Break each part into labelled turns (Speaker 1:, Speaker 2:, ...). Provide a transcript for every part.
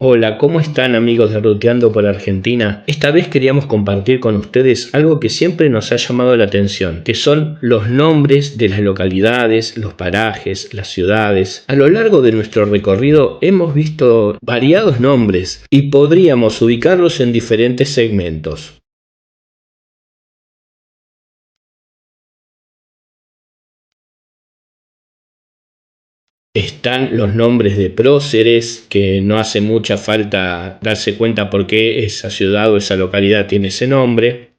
Speaker 1: Hola, ¿cómo están amigos de Ruteando por Argentina? Esta vez queríamos compartir con ustedes algo que siempre nos ha llamado la atención, que son los nombres de las localidades, los parajes, las ciudades. A lo largo de nuestro recorrido hemos visto variados nombres y podríamos ubicarlos en diferentes segmentos. Están los nombres de próceres, que no hace mucha falta darse cuenta por qué esa ciudad o esa localidad tiene ese nombre.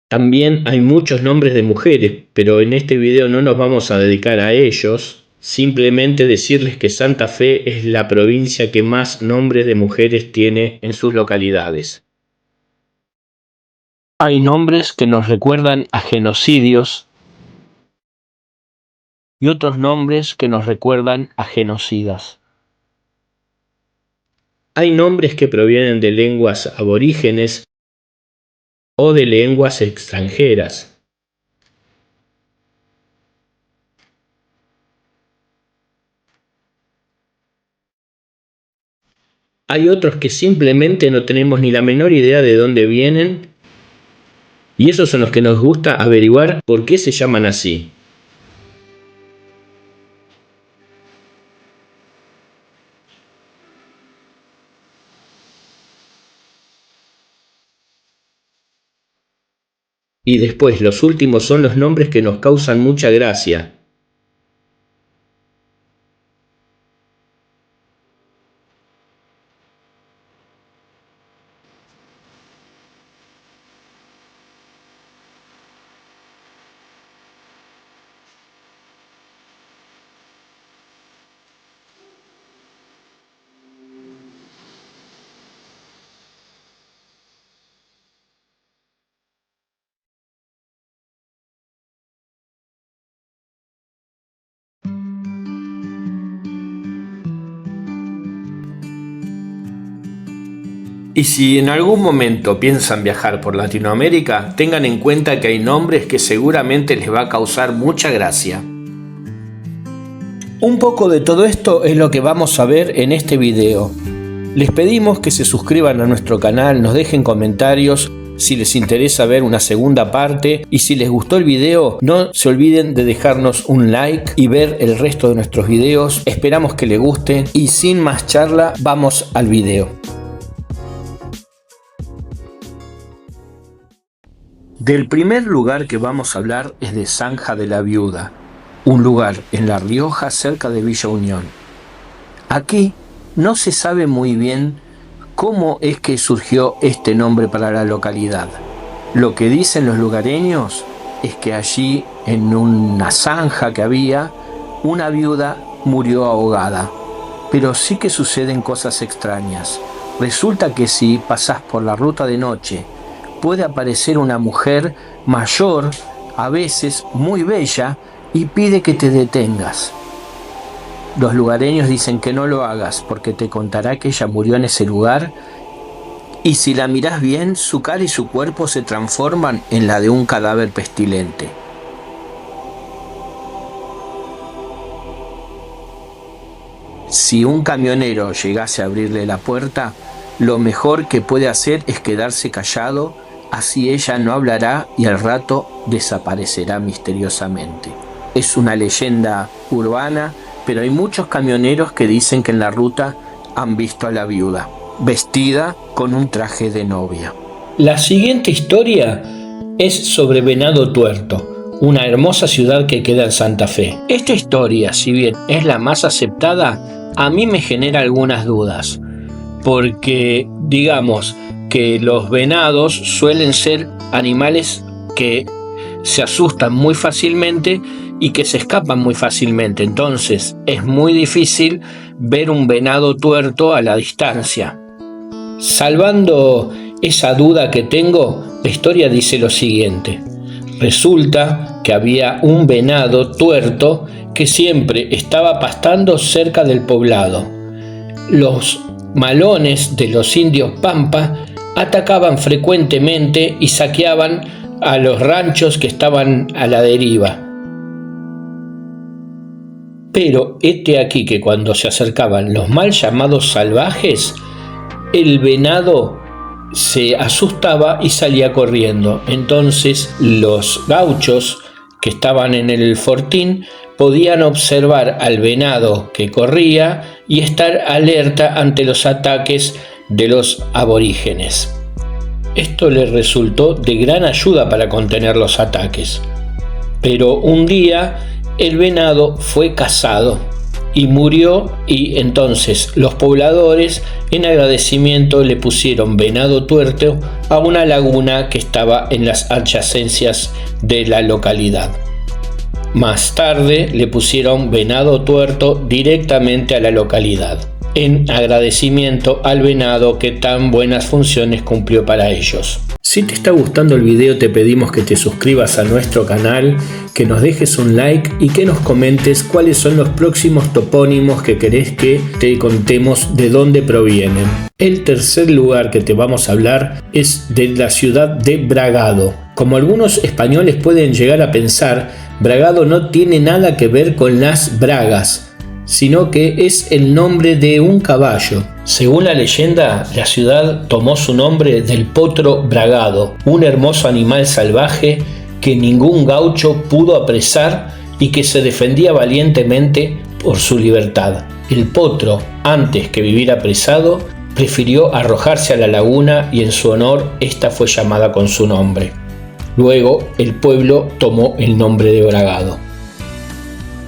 Speaker 1: También hay muchos nombres de mujeres, pero en este video no nos vamos a dedicar a ellos. Simplemente decirles que Santa Fe es la provincia que más nombres de mujeres tiene en sus localidades. Hay nombres que nos recuerdan a genocidios y otros nombres que nos recuerdan a genocidas. Hay nombres que provienen de lenguas aborígenes o de lenguas extranjeras. Hay otros que simplemente no tenemos ni la menor idea de dónde vienen, y esos son los que nos gusta averiguar por qué se llaman así. Y después los últimos son los nombres que nos causan mucha gracia. Y si en algún momento piensan viajar por Latinoamérica, tengan en cuenta que hay nombres que seguramente les va a causar mucha gracia. Un poco de todo esto es lo que vamos a ver en este video. Les pedimos que se suscriban a nuestro canal, nos dejen comentarios si les interesa ver una segunda parte, y si les gustó el video no se olviden de dejarnos un like y ver el resto de nuestros videos. Esperamos que les guste y sin más charla vamos al video. Del primer lugar que vamos a hablar es de Zanja de la Viuda, un lugar en La Rioja cerca de Villa Unión. Aquí no se sabe muy bien cómo es que surgió este nombre para la localidad. Lo que dicen los lugareños es que allí, en una zanja que había, una viuda murió ahogada. Pero sí que suceden cosas extrañas. Resulta que si pasás por la ruta de noche, puede aparecer una mujer mayor, a veces muy bella, y pide que te detengas. Los lugareños dicen que no lo hagas porque te contará que ella murió en ese lugar, y si la mirás bien, su cara y su cuerpo se transforman en la de un cadáver pestilente. Si un camionero llegase a abrirle la puerta, lo mejor que puede hacer es quedarse callado, así ella no hablará y al rato desaparecerá misteriosamente. Es una leyenda urbana, pero hay muchos camioneros que dicen que en la ruta han visto a la viuda, vestida con un traje de novia. La siguiente historia es sobre Venado Tuerto, una hermosa ciudad que queda en Santa Fe. Esta historia, si bien es la más aceptada, a mí me genera algunas dudas, porque digamos que los venados suelen ser animales que se asustan muy fácilmente y que se escapan muy fácilmente. Entonces es muy difícil ver un venado tuerto a la distancia. Salvando esa duda que tengo, la historia dice lo siguiente. Resulta que había un venado tuerto que siempre estaba pastando cerca del poblado. Los malones de los indios Pampa atacaban frecuentemente y saqueaban a los ranchos que estaban a la deriva. Pero hete aquí que cuando se acercaban los mal llamados salvajes, el venado se asustaba y salía corriendo. Entonces los gauchos que estaban en el fortín podían observar al venado que corría y estar alerta ante los ataques de los aborígenes. Esto les resultó de gran ayuda para contener los ataques. Pero un día el venado fue cazado y murió, y entonces los pobladores en agradecimiento le pusieron venado tuerto a una laguna que estaba en las adyacencias de la localidad. Más tarde le pusieron venado tuerto directamente a la localidad, en agradecimiento al venado que tan buenas funciones cumplió para ellos. Si te está gustando el video, te pedimos que te suscribas a nuestro canal, que nos dejes un like y que nos comentes cuáles son los próximos topónimos que querés que te contemos de dónde provienen. El tercer lugar que te vamos a hablar es de la ciudad de Bragado. Como algunos españoles pueden llegar a pensar, Bragado no tiene nada que ver con las bragas, sino que es el nombre de un caballo. Según la leyenda, la ciudad tomó su nombre del potro bragado, un hermoso animal salvaje que ningún gaucho pudo apresar y que se defendía valientemente por su libertad. El potro, antes que vivir apresado, prefirió arrojarse a la laguna y en su honor esta fue llamada con su nombre. Luego el pueblo tomó el nombre de Bragado.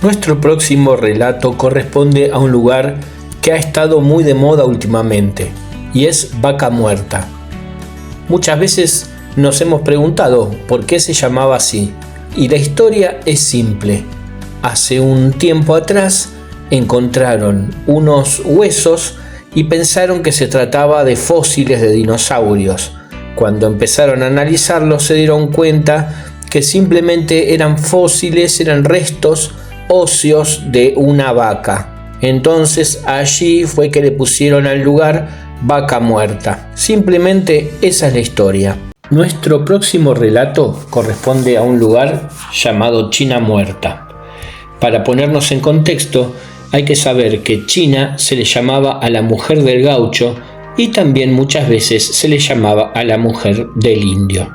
Speaker 1: Nuestro próximo relato corresponde a un lugar que ha estado muy de moda últimamente, y es Vaca Muerta. Muchas veces nos hemos preguntado por qué se llamaba así, y la historia es simple. Hace un tiempo atrás encontraron unos huesos y pensaron que se trataba de fósiles de dinosaurios. Cuando empezaron a analizarlos se dieron cuenta que simplemente eran fósiles, eran restos óseos de una vaca. Entonces allí fue que le pusieron al lugar Vaca Muerta. Simplemente esa es la historia. Nuestro próximo relato corresponde a un lugar llamado China Muerta. Para ponernos en contexto, hay que saber que China se le llamaba a la mujer del gaucho y también muchas veces se le llamaba a la mujer del indio.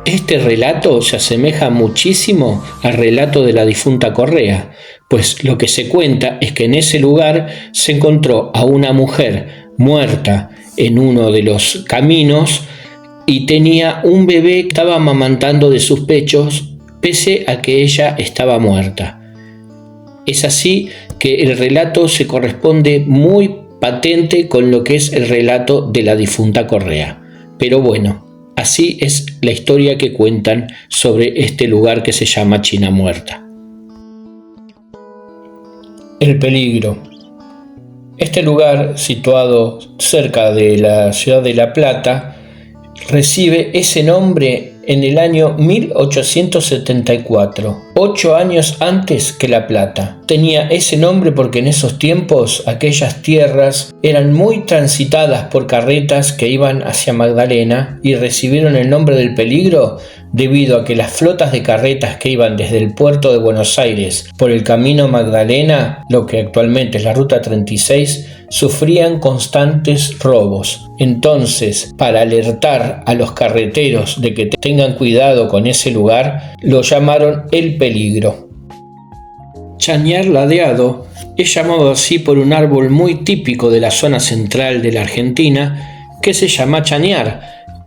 Speaker 1: Este relato se asemeja muchísimo al relato de la difunta Correa, pues lo que se cuenta es que en ese lugar se encontró a una mujer muerta en uno de los caminos y tenía un bebé que estaba amamantando de sus pechos pese a que ella estaba muerta. Es así que el relato se corresponde muy patente con lo que es el relato de la difunta Correa. Pero bueno, así es la historia que cuentan sobre este lugar que se llama China Muerta. El peligro. Este lugar, situado cerca de la ciudad de La Plata, recibe ese nombre en el año 1874, 8 años antes que La Plata. Tenía ese nombre porque en esos tiempos aquellas tierras eran muy transitadas por carretas que iban hacia Magdalena y recibieron el nombre del peligro debido a que las flotas de carretas que iban desde el puerto de Buenos Aires por el camino Magdalena, lo que actualmente es la ruta 36, sufrían constantes robos. Entonces, para alertar a los carreteros de que tengan cuidado con ese lugar, lo llamaron el peligro. Chañar ladeado es llamado así por un árbol muy típico de la zona central de la Argentina que se llama chañar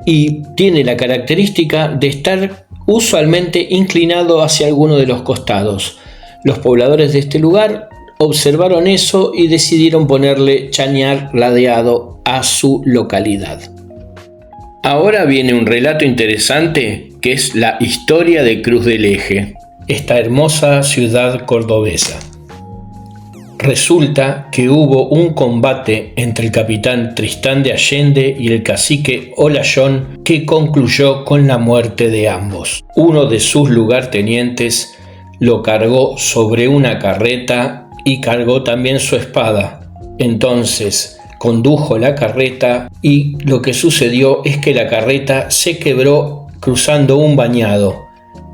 Speaker 1: y tiene la característica de estar usualmente inclinado hacia alguno de los costados. Los pobladores de este lugar observaron eso y decidieron ponerle chañar ladeado a su localidad. Ahora viene un relato interesante que es la historia de Cruz del Eje, esta hermosa ciudad cordobesa. Resulta que hubo un combate entre el capitán Tristán de Allende y el cacique Olayón que concluyó con la muerte de ambos. Uno de sus lugartenientes lo cargó sobre una carreta y cargó también su espada. Entonces condujo la carreta y lo que sucedió es que la carreta se quebró cruzando un bañado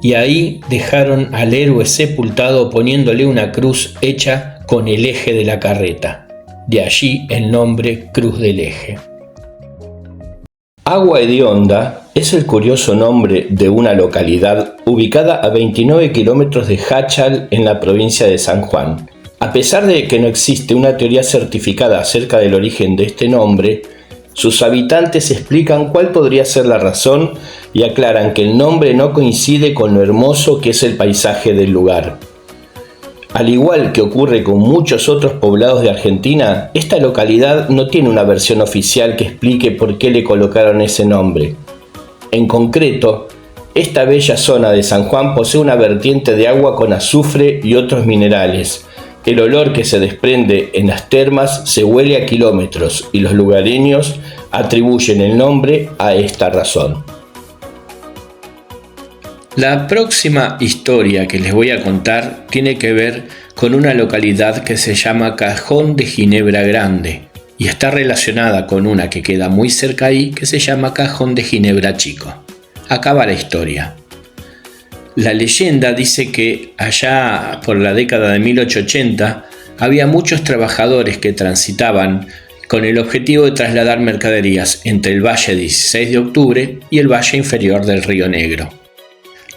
Speaker 1: y ahí dejaron al héroe sepultado poniéndole una cruz hecha con el eje de la carreta. De allí el nombre Cruz del Eje. Agua Hedionda es el curioso nombre de una localidad ubicada a 29 kilómetros de Jáchal en la provincia de San Juan. A pesar de que no existe una teoría certificada acerca del origen de este nombre, sus habitantes explican cuál podría ser la razón y aclaran que el nombre no coincide con lo hermoso que es el paisaje del lugar. Al igual que ocurre con muchos otros poblados de Argentina, esta localidad no tiene una versión oficial que explique por qué le colocaron ese nombre. En concreto, esta bella zona de San Juan posee una vertiente de agua con azufre y otros minerales. El olor que se desprende en las termas se huele a kilómetros y los lugareños atribuyen el nombre a esta razón. La próxima historia que les voy a contar tiene que ver con una localidad que se llama Cajón de Ginebra Grande y está relacionada con una que queda muy cerca ahí que se llama Cajón de Ginebra Chico. Acá va la historia. La leyenda dice que allá por la década de 1880 había muchos trabajadores que transitaban con el objetivo de trasladar mercaderías entre el Valle 16 de Octubre y el Valle Inferior del Río Negro.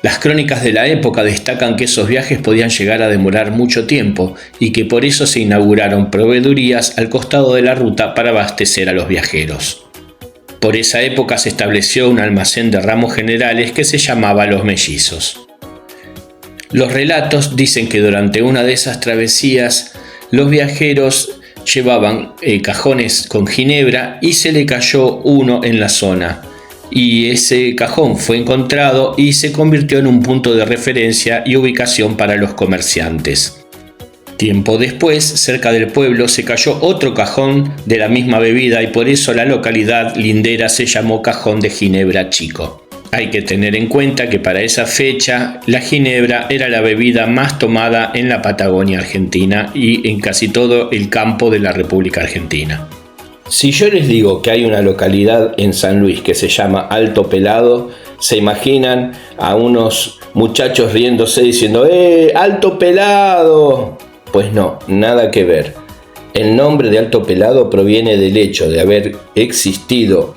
Speaker 1: Las crónicas de la época destacan que esos viajes podían llegar a demorar mucho tiempo y que por eso se inauguraron proveedurías al costado de la ruta para abastecer a los viajeros. Por esa época se estableció un almacén de ramos generales que se llamaba Los Mellizos. Los relatos dicen que durante una de esas travesías los viajeros llevaban cajones con ginebra y se le cayó uno en la zona. Y ese cajón fue encontrado y se convirtió en un punto de referencia y ubicación para los comerciantes. Tiempo después, cerca del pueblo, se cayó otro cajón de la misma bebida y por eso la localidad lindera se llamó Cajón de Ginebra Chico. Hay que tener en cuenta que para esa fecha la ginebra era la bebida más tomada en la Patagonia Argentina y en casi todo el campo de la República Argentina. Si yo les digo que hay una localidad en San Luis que se llama Alto Pelado, se imaginan a unos muchachos riéndose diciendo ¡Alto Pelado! Pues no, nada que ver. El nombre de Alto Pelado proviene del hecho de haber existido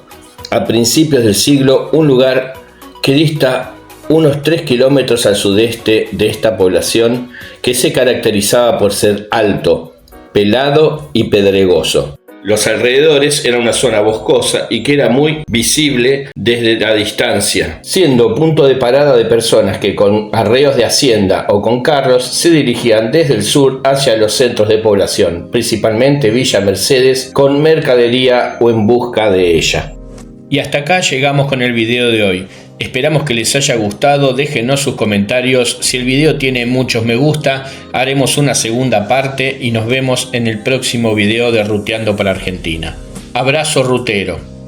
Speaker 1: a principios del siglo un lugar que dista unos 3 kilómetros al sudeste de esta población que se caracterizaba por ser alto, pelado y pedregoso. Los alrededores eran una zona boscosa y que era muy visible desde la distancia, siendo punto de parada de personas que con arreos de hacienda o con carros se dirigían desde el sur hacia los centros de población, principalmente Villa Mercedes, con mercadería o en busca de ella. Y hasta acá llegamos con el video de hoy. Esperamos que les haya gustado, déjenos sus comentarios. Si el video tiene muchos me gusta, haremos una segunda parte y nos vemos en el próximo video de Ruteando para Argentina. Abrazo rutero.